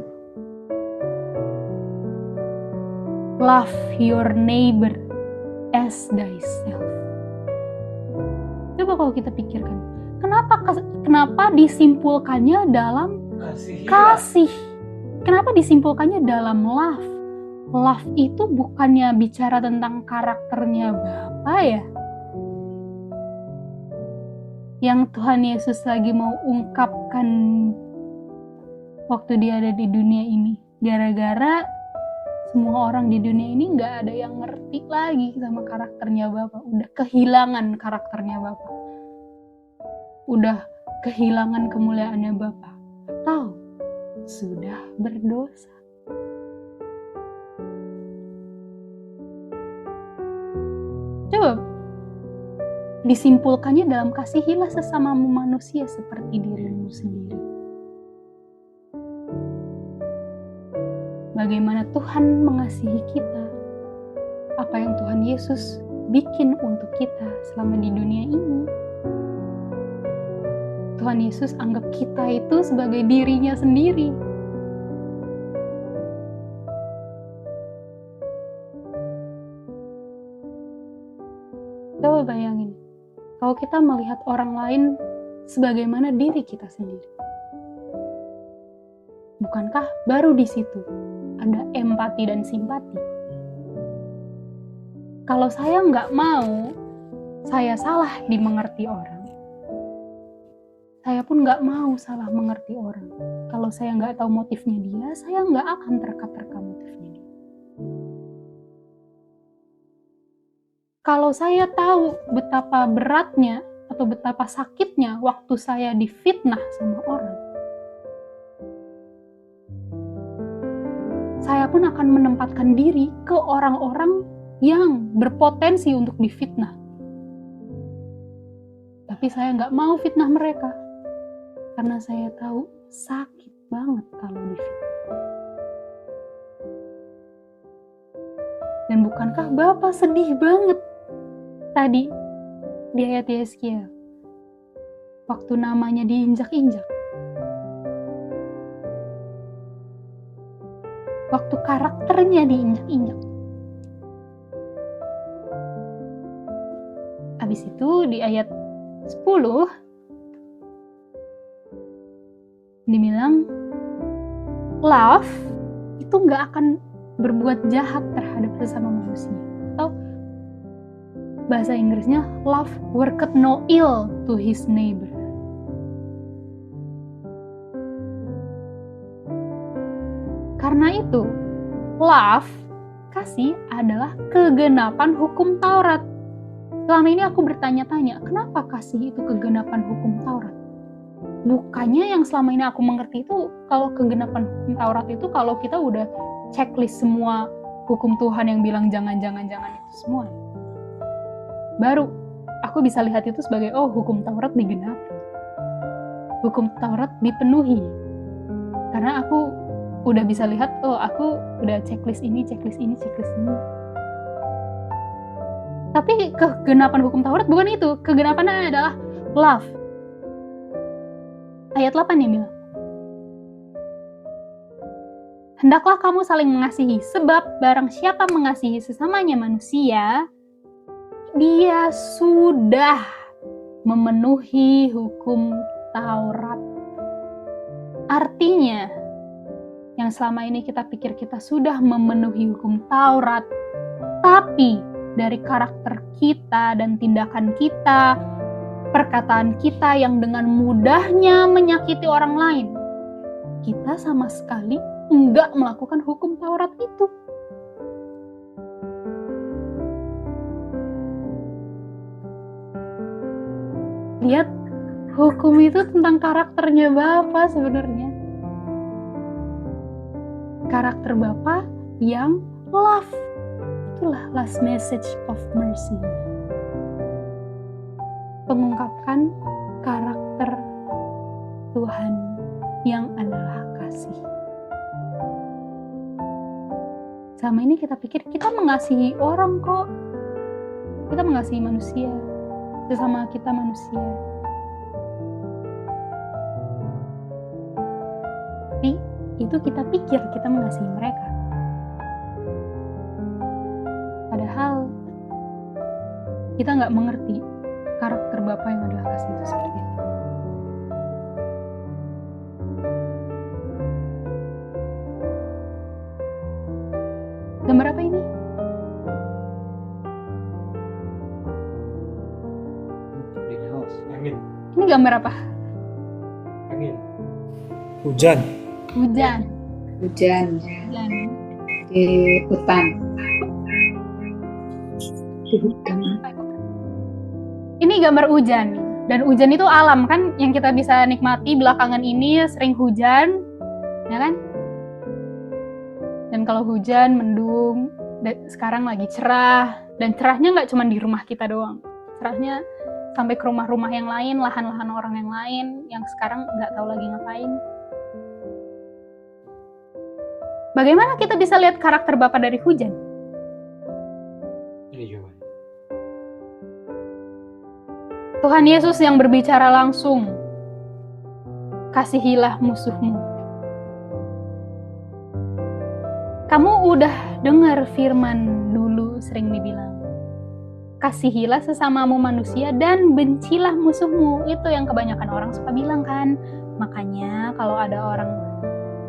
love your neighbor as thyself. Coba kalau kita pikirkan, kenapa disimpulkannya dalam kasih? Kenapa disimpulkannya dalam love? Love itu bukannya bicara tentang karakternya Bapa ya? Yang Tuhan Yesus lagi mau ungkapkan waktu dia ada di dunia ini. Gara-gara semua orang di dunia ini gak ada yang ngerti lagi sama karakternya Bapa. Udah kehilangan karakternya Bapa. Udah kehilangan kemuliaannya Bapa. Atau sudah berdosa. Coba disimpulkannya dalam kasihilah sesamamu manusia seperti dirimu sendiri. Bagaimana Tuhan mengasihi kita, apa yang Tuhan Yesus bikin untuk kita selama di dunia ini. Tuhan Yesus anggap kita itu sebagai dirinya sendiri. Coba bayangin, kalau kita melihat orang lain sebagaimana diri kita sendiri. Bukankah baru di situ ada empati dan simpati? Kalau saya nggak mau, saya salah dimengerti orang. Saya pun nggak mau salah mengerti orang. Kalau saya nggak tahu motifnya dia, saya nggak akan terka-terka motifnya dia. Kalau saya tahu betapa beratnya atau betapa sakitnya waktu saya difitnah sama orang, saya pun akan menempatkan diri ke orang-orang yang berpotensi untuk difitnah. Tapi saya nggak mau fitnah mereka, karena saya tahu sakit banget kalau difitnah. Dan bukankah Bapak sedih banget tadi di ayat Yeskiel, waktu namanya diinjak-injak, waktu karakternya diinjak-injak. Habis itu di ayat 10 dibilang love itu gak akan berbuat jahat terhadap sesama manusia. Atau bahasa Inggrisnya, love worketh no ill to his neighbor. Karena itu, love, kasih adalah kegenapan hukum Taurat. Selama ini aku bertanya-tanya, kenapa kasih itu kegenapan hukum Taurat? Bukannya yang selama ini aku mengerti itu, kalau kegenapan hukum Taurat itu kalau kita udah checklist semua hukum Tuhan yang bilang jangan itu semua. Baru aku bisa lihat itu sebagai, oh, hukum Taurat digenapi. Hukum Taurat dipenuhi. Karena aku udah bisa lihat, oh, aku udah checklist ini. Tapi kegenapan hukum Taurat bukan itu. Kegenapannya adalah love. Ayat 8 yang bilang, hendaklah kamu saling mengasihi, sebab barang siapa mengasihi sesamanya manusia, dia sudah memenuhi hukum Taurat. Artinya, yang selama ini kita pikir kita sudah memenuhi hukum Taurat, tapi dari karakter kita dan tindakan kita, perkataan kita yang dengan mudahnya menyakiti orang lain, kita sama sekali enggak melakukan hukum Taurat itu. Lihat, hukum itu tentang karakternya Bapa sebenarnya. Karakter Bapa yang love. Itulah last message of mercy. Pengungkapkan karakter Tuhan yang adalah kasih. Selama ini kita pikir kita mengasihi orang kok. Kita mengasihi manusia, sesama kita manusia. Tapi itu kita pikir kita mengasihi mereka. Padahal kita nggak mengerti karakter Bapa yang adalah kasih itu seperti apa. Gambar apa ini? Angin. Ini gambar apa? Angin. Hujan. Hujan. Hujan Hujan. di hutan. Di hutan. Ini gambar hujan. Dan hujan itu alam kan yang kita bisa nikmati belakangan ini, sering hujan, ya kan? Dan kalau hujan mendung, sekarang lagi cerah, dan cerahnya nggak cuma di rumah kita doang, cerahnya sampai ke rumah-rumah yang lain, lahan-lahan orang yang lain, yang sekarang nggak tahu lagi ngapain. Bagaimana kita bisa lihat karakter Bapa dari hujan? Ini jawabannya. Tuhan Yesus yang berbicara langsung, kasihilah musuhmu. Kamu udah dengar firman dulu sering dibilang, kasihilah sesamamu manusia dan bencilah musuhmu. Itu yang kebanyakan orang suka bilang kan. Makanya kalau ada orang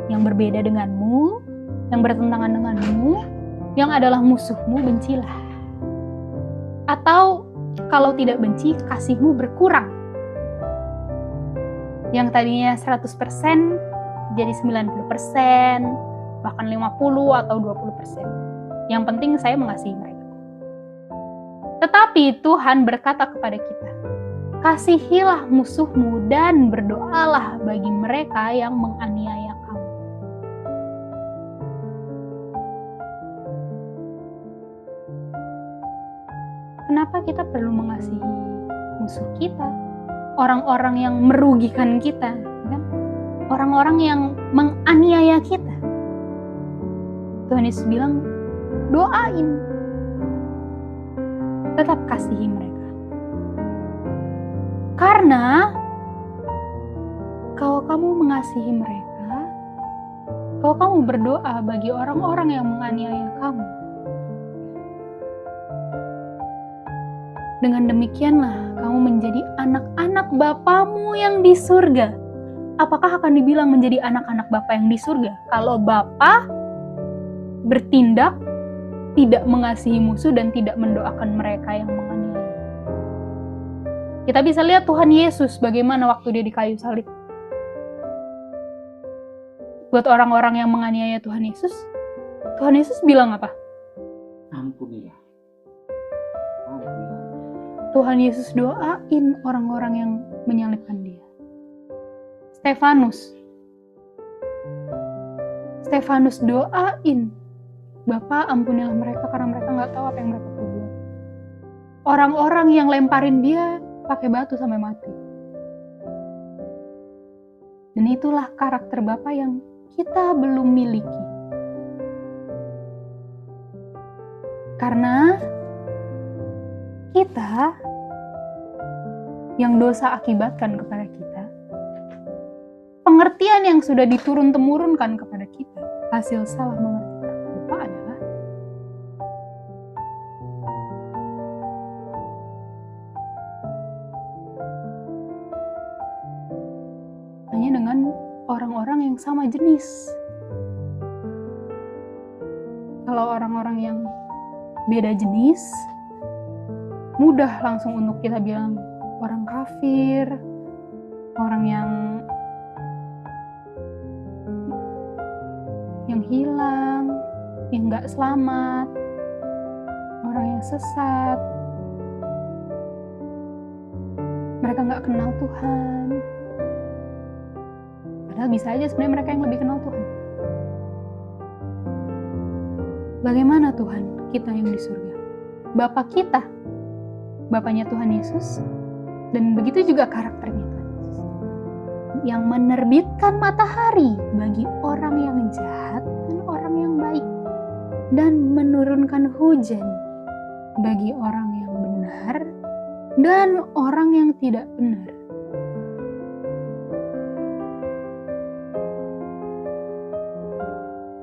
yang berbeda denganmu, yang bertentangan denganmu, yang adalah musuhmu, bencilah. Atau kalau tidak benci, kasihmu berkurang. Yang tadinya 100% jadi 90%, bahkan 50 atau 20%. Yang penting saya mengasihi mereka. Tetapi Tuhan berkata kepada kita, kasihilah musuhmu dan berdoalah bagi mereka yang menganiaya kamu. Kenapa kita perlu mengasihi musuh kita? Orang-orang yang merugikan kita, kan? Orang-orang yang menganiaya kita. Tuhan Yesus bilang, doain. Tetap kasihi mereka. Karena kalau kamu mengasihi mereka, kalau kamu berdoa bagi orang-orang yang menganiaya kamu, dengan demikianlah kamu menjadi anak-anak Bapamu yang di surga. Apakah akan dibilang menjadi anak-anak Bapa yang di surga kalau Bapa bertindak tidak mengasihi musuh dan tidak mendoakan mereka yang menganiaya? Kita bisa lihat Tuhan Yesus bagaimana waktu dia di kayu salib. Buat orang-orang yang menganiaya Tuhan Yesus bilang apa? Ampunilah. Tuhan Yesus doain orang-orang yang menyalibkan dia. Stefanus doain, Bapa ampunilah mereka karena mereka nggak tahu apa yang mereka perbuat. Orang-orang yang lemparin dia pakai batu sampai mati. Dan itulah karakter Bapa yang kita belum miliki. Karena kita yang dosa akibatkan kepada kita, pengertian yang sudah diturun-temurunkan kepada kita, hasil salah mengerti karakter Bapa adalah hanya dengan orang-orang yang sama jenis. Kalau orang-orang yang beda jenis, mudah langsung untuk kita bilang orang kafir, orang yang hilang, yang nggak selamat, orang yang sesat, mereka nggak kenal Tuhan. Padahal bisa aja sebenarnya mereka yang lebih kenal Tuhan. Bagaimana Tuhan kita yang di surga? Bapa kita, Bapanya Tuhan Yesus, dan begitu juga karakternya Tuhan Yesus. Yang menerbitkan matahari bagi orang yang jahat dan orang yang baik. Dan menurunkan hujan bagi orang yang benar dan orang yang tidak benar.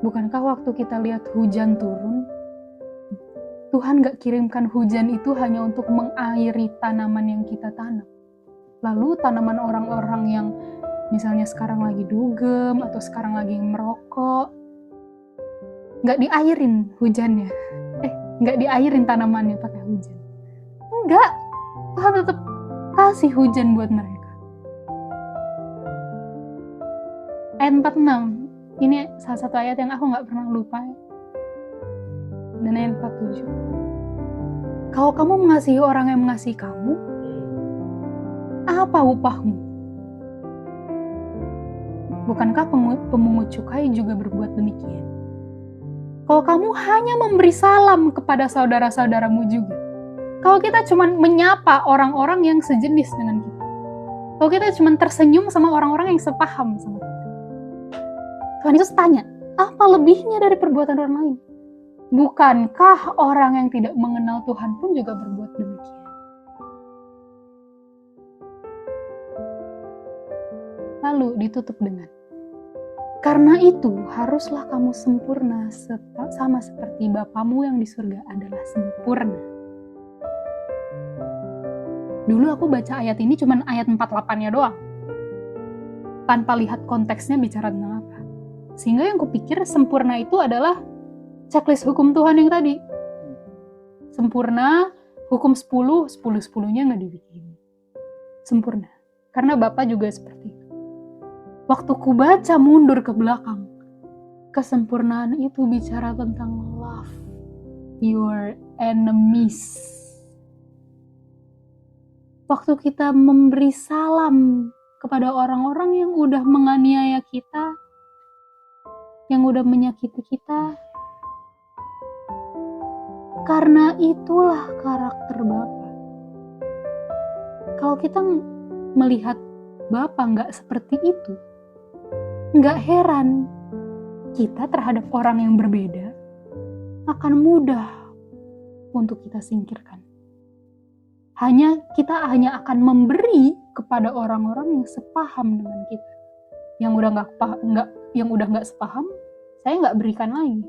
Bukankah waktu kita lihat hujan turun, Tuhan gak kirimkan hujan itu hanya untuk mengairi tanaman yang kita tanam. Lalu tanaman orang-orang yang misalnya sekarang lagi dugem atau sekarang lagi merokok, gak diairin hujannya. Gak diairin tanamannya pakai hujan. Enggak, Tuhan tetap kasih hujan buat mereka. Ayat 46. Ini salah satu ayat yang aku gak pernah lupa. Dan ayat 47. Kalau kamu mengasihi orang yang mengasihi kamu, apa upahmu? Bukankah pemungut cukai juga berbuat demikian? Kalau kamu hanya memberi salam kepada saudara-saudaramu juga. Kalau kita cuma menyapa orang-orang yang sejenis dengan kita. Kalau kita cuma tersenyum sama orang-orang yang sepaham sama kita. Tuhan Yesus tanya, apa lebihnya dari perbuatan orang lain? Bukankah orang yang tidak mengenal Tuhan pun juga berbuat demikian? Lalu ditutup dengan, karena itu haruslah kamu sempurna sama seperti Bapamu yang di surga adalah sempurna. Dulu aku baca ayat ini cuma ayat 48-nya doang. Tanpa lihat konteksnya bicara tentang apa. Sehingga yang kupikir sempurna itu adalah checklist hukum Tuhan yang tadi. Sempurna, hukum 10, 10-10-nya nggak dibikin. Sempurna. Karena Bapa juga seperti itu. Waktu ku baca mundur ke belakang, kesempurnaan itu bicara tentang love your enemies. Waktu kita memberi salam kepada orang-orang yang udah menganiaya kita, yang udah menyakiti kita, karena itulah karakter Bapa. Kalau kita melihat Bapa nggak seperti itu, nggak heran kita terhadap orang yang berbeda akan mudah untuk kita singkirkan. Kita hanya akan memberi kepada orang-orang yang sepaham dengan kita. Yang udah nggak sepaham, saya nggak berikan lagi.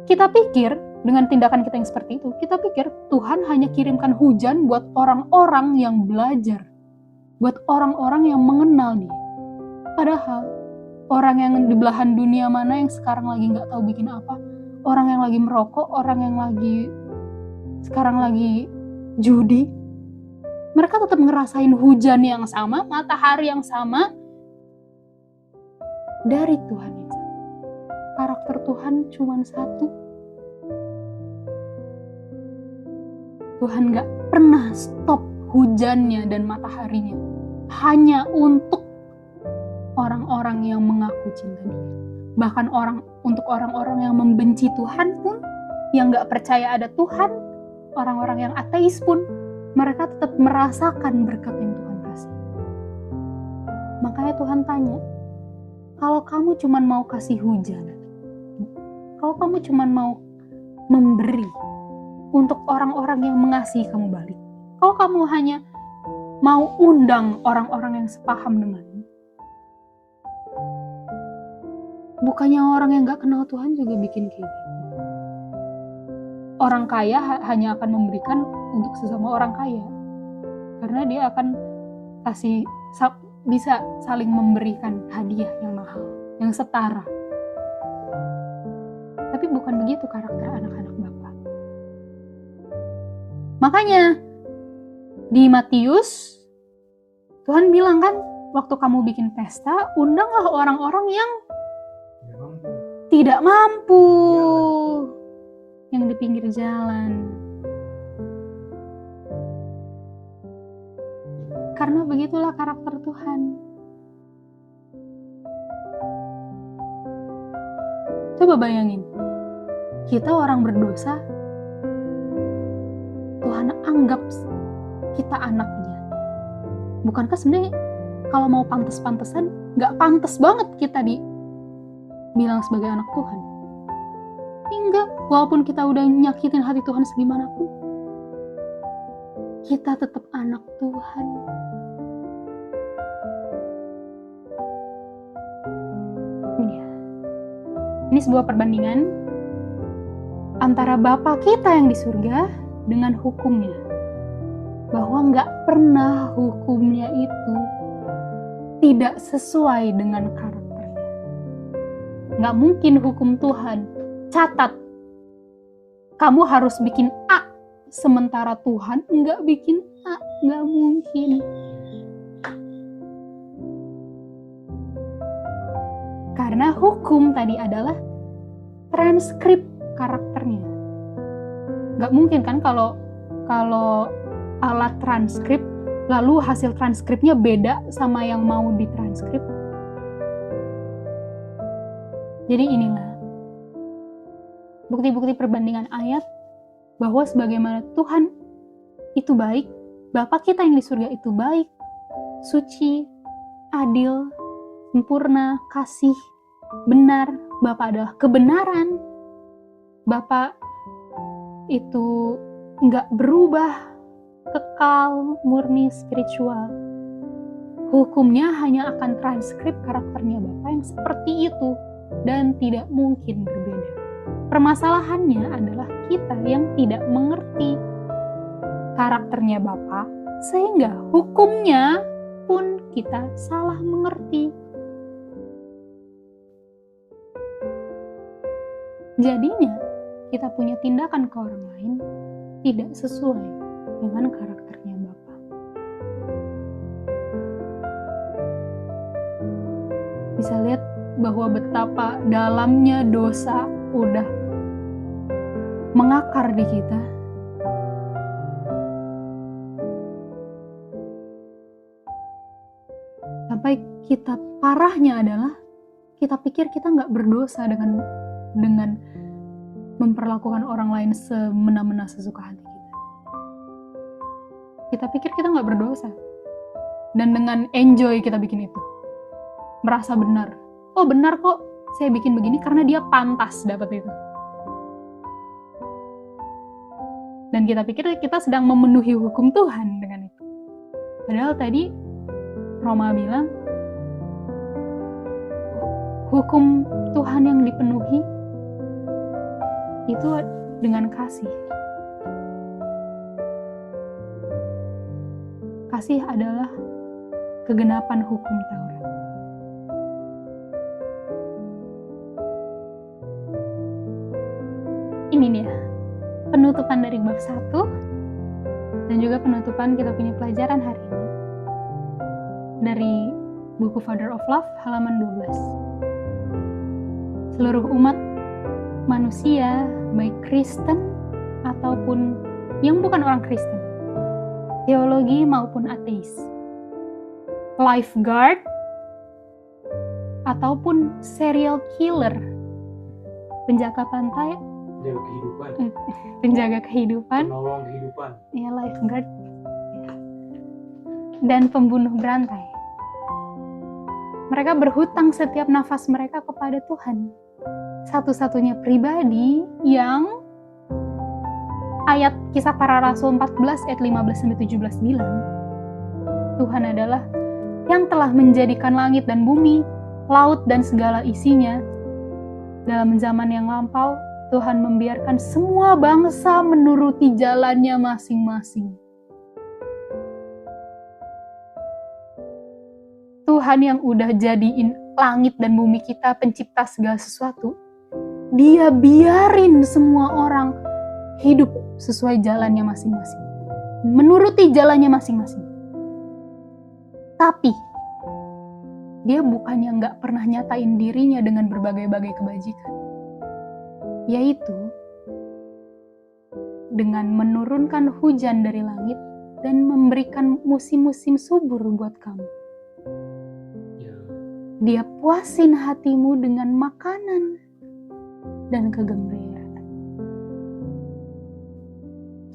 Kita pikir dengan tindakan kita yang seperti itu, kita pikir Tuhan hanya kirimkan hujan buat orang-orang yang belajar, buat orang-orang yang mengenal Dia. Padahal orang yang di belahan dunia mana yang sekarang lagi nggak tahu bikin apa, orang yang lagi merokok, orang yang sekarang lagi judi, mereka tetap ngerasain hujan yang sama, matahari yang sama dari Tuhan yang sama. Karakter Tuhan cuma satu. Tuhan gak pernah stop hujannya dan mataharinya hanya untuk orang-orang yang mengaku cinta Dia. Bahkan untuk orang-orang yang membenci Tuhan pun, yang gak percaya ada Tuhan, orang-orang yang ateis pun, mereka tetap merasakan berkat yang Tuhan kasih. Makanya Tuhan tanya, kalau kamu cuma mau kasih hujan, kalau kamu cuma mau memberi untuk orang-orang yang mengasihi kamu balik, kalau kamu hanya mau undang orang-orang yang sepaham denganmu, bukannya orang yang gak kenal Tuhan juga bikin kayak gitu. Orang kaya hanya akan memberikan untuk sesama orang kaya. Karena dia akan bisa saling memberikan hadiah yang mahal, yang setara. Tapi bukan begitu karakter anak-anak Bapa. Makanya di Matius, Tuhan bilang kan, waktu kamu bikin pesta, undanglah orang-orang yang tidak mampu, yang di pinggir jalan. Karena begitulah karakter Tuhan. Coba bayangin, kita orang berdosa, Tuhan anggap kita anaknya. Bukankah sebenarnya kalau mau pantas-pantasan, gak pantas banget kita dibilang sebagai anak Tuhan? Enggak, walaupun kita udah nyakitin hati Tuhan segimanapun, kita tetap anak Tuhan. Ini sebuah perbandingan antara Bapa kita yang di surga dengan hukumnya. Bahwa nggak pernah hukumnya itu tidak sesuai dengan karakternya. Nggak mungkin hukum Tuhan, catat, kamu harus bikin A, sementara Tuhan nggak bikin A, nggak mungkin. Karena hukum tadi adalah transkrip karakternya. Nggak mungkin kan kalau alat transkrip, lalu hasil transkripnya beda sama yang mau ditranskrip. Jadi inilah bukti-bukti perbandingan ayat bahwa sebagaimana Tuhan itu baik, Bapa kita yang di surga itu baik, suci, adil, sempurna, kasih, benar. Bapa adalah kebenaran. Bapa itu nggak berubah, kekal, murni, spiritual. Hukumnya hanya akan transkrip karakternya Bapa yang seperti itu dan tidak mungkin berbeda. Permasalahannya adalah kita yang tidak mengerti karakternya Bapa, sehingga hukumnya pun kita salah mengerti. Jadinya kita punya tindakan ke orang lain tidak sesuai dengan karakternya Bapa. Bisa lihat bahwa betapa dalamnya dosa udah mengakar di kita. Sampai kita parahnya adalah kita pikir kita nggak berdosa dengan memperlakukan orang lain semena-mena sesuka hati kita. Kita pikir kita nggak berdosa. Dan dengan enjoy kita bikin itu. Merasa benar. Oh benar kok saya bikin begini karena dia pantas dapat itu. Dan kita pikir kita sedang memenuhi hukum Tuhan dengan itu. Padahal tadi Roma bilang, hukum Tuhan yang dipenuhi itu dengan kasih. Kasih adalah kegenapan hukum Taurat. Ini dia penutupan dari bab 1 dan juga penutupan kita punya pelajaran hari ini dari buku Father of Love halaman 12. Seluruh umat manusia, baik Kristen ataupun yang bukan orang Kristen, teologi maupun ateis, lifeguard ataupun serial killer, penjaga pantai, penjaga kehidupan, penolong kehidupan, ya lifeguard, dan pembunuh berantai. Mereka berhutang setiap nafas mereka kepada Tuhan. Satu-satunya pribadi yang ayat Kisah Para Rasul 14 ayat 15-17 bilang, Tuhan adalah yang telah menjadikan langit dan bumi, laut dan segala isinya. Dalam zaman yang lampau, Tuhan membiarkan semua bangsa menuruti jalannya masing-masing. Tuhan yang udah jadiin langit dan bumi kita, pencipta segala sesuatu, Dia biarin semua orang hidup sesuai jalannya masing-masing, menuruti jalannya masing-masing. Tapi Dia bukannya nggak pernah nyatain dirinya dengan berbagai-bagai kebajikan, yaitu dengan menurunkan hujan dari langit dan memberikan musim-musim subur buat kamu. Dia puasin hatimu dengan makanan dan kegembiraan.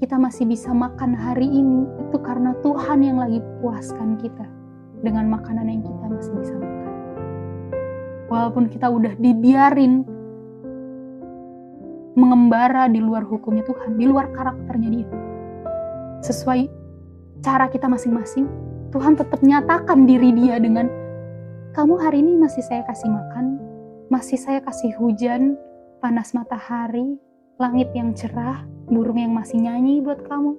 kita masih bisa makan hari ini, itu karena Tuhan yang lagi puaskan kita dengan makanan yang kita masih bisa makan. Walaupun kita udah dibiarin mengembara di luar hukumnya Tuhan, di luar karakternya Dia, sesuai cara kita masing-masing, Tuhan tetap nyatakan diri Dia dengan, kamu hari ini masih saya kasih makan, masih saya kasih hujan, panas matahari, langit yang cerah, burung yang masih nyanyi buat kamu.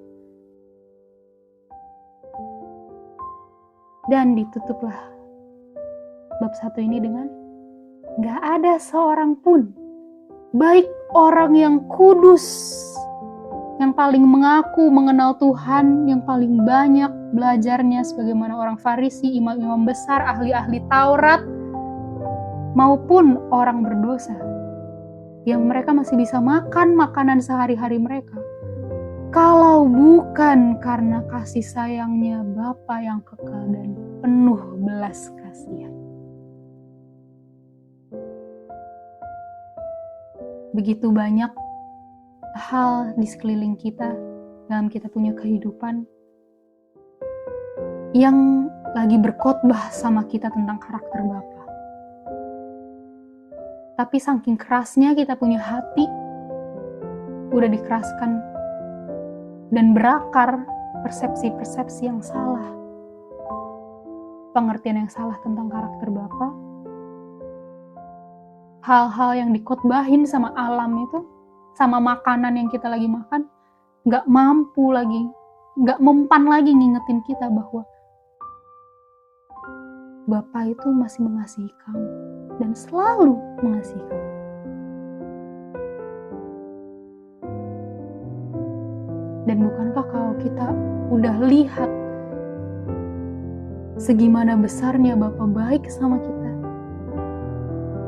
Dan ditutuplah bab 1 ini dengan, gak ada seorang pun, baik orang yang kudus, yang paling mengaku mengenal Tuhan, yang paling banyak belajarnya sebagaimana orang Farisi, imam-imam besar, ahli-ahli Taurat, maupun orang berdosa, yang mereka masih bisa makan makanan sehari-hari mereka, kalau bukan karena kasih sayangnya Bapa yang kekal dan penuh belas kasihan. Begitu banyak hal di sekeliling kita, dalam kita punya kehidupan, yang lagi berkhotbah sama kita tentang karakter Bapa. Tapi saking kerasnya kita punya hati, udah dikeraskan dan berakar persepsi-persepsi yang salah, pengertian yang salah tentang karakter Bapa. Hal-hal yang dikhotbahin sama alam itu, sama makanan yang kita lagi makan, gak mampu lagi, gak mempan lagi ngingetin kita bahwa Bapa itu masih mengasihi kamu dan selalu mengasihi kamu. Dan bukankah kalau kita udah lihat segimana besarnya Bapa baik sama kita,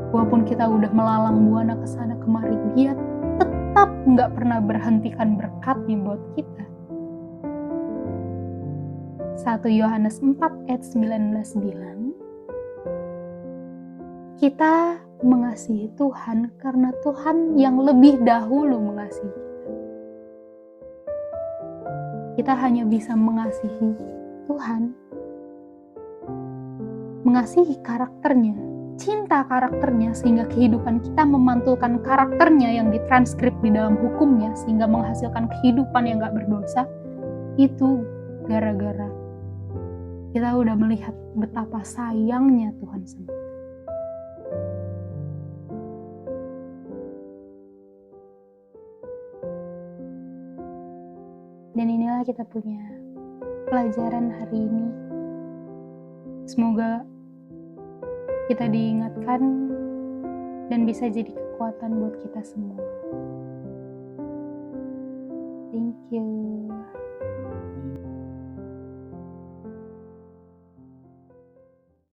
walaupun kita udah melalang buana kesana kemari, Dia tetap gak pernah berhentikan berkatnya buat kita. 1 Yohanes 4 ayat 19 bilang, kita mengasihi Tuhan karena Tuhan yang lebih dahulu mengasihi kita. Kita hanya bisa mengasihi Tuhan, mengasihi karakternya, cinta karakternya, sehingga kehidupan kita memantulkan karakternya yang ditranskrip di dalam hukumnya, sehingga menghasilkan kehidupan yang gak berdosa. Itu gara-gara kita udah melihat betapa sayangnya Tuhan sama kita. Dan inilah kita punya pelajaran hari ini. Semoga kita diingatkan dan bisa jadi kekuatan buat kita semua. Thank you.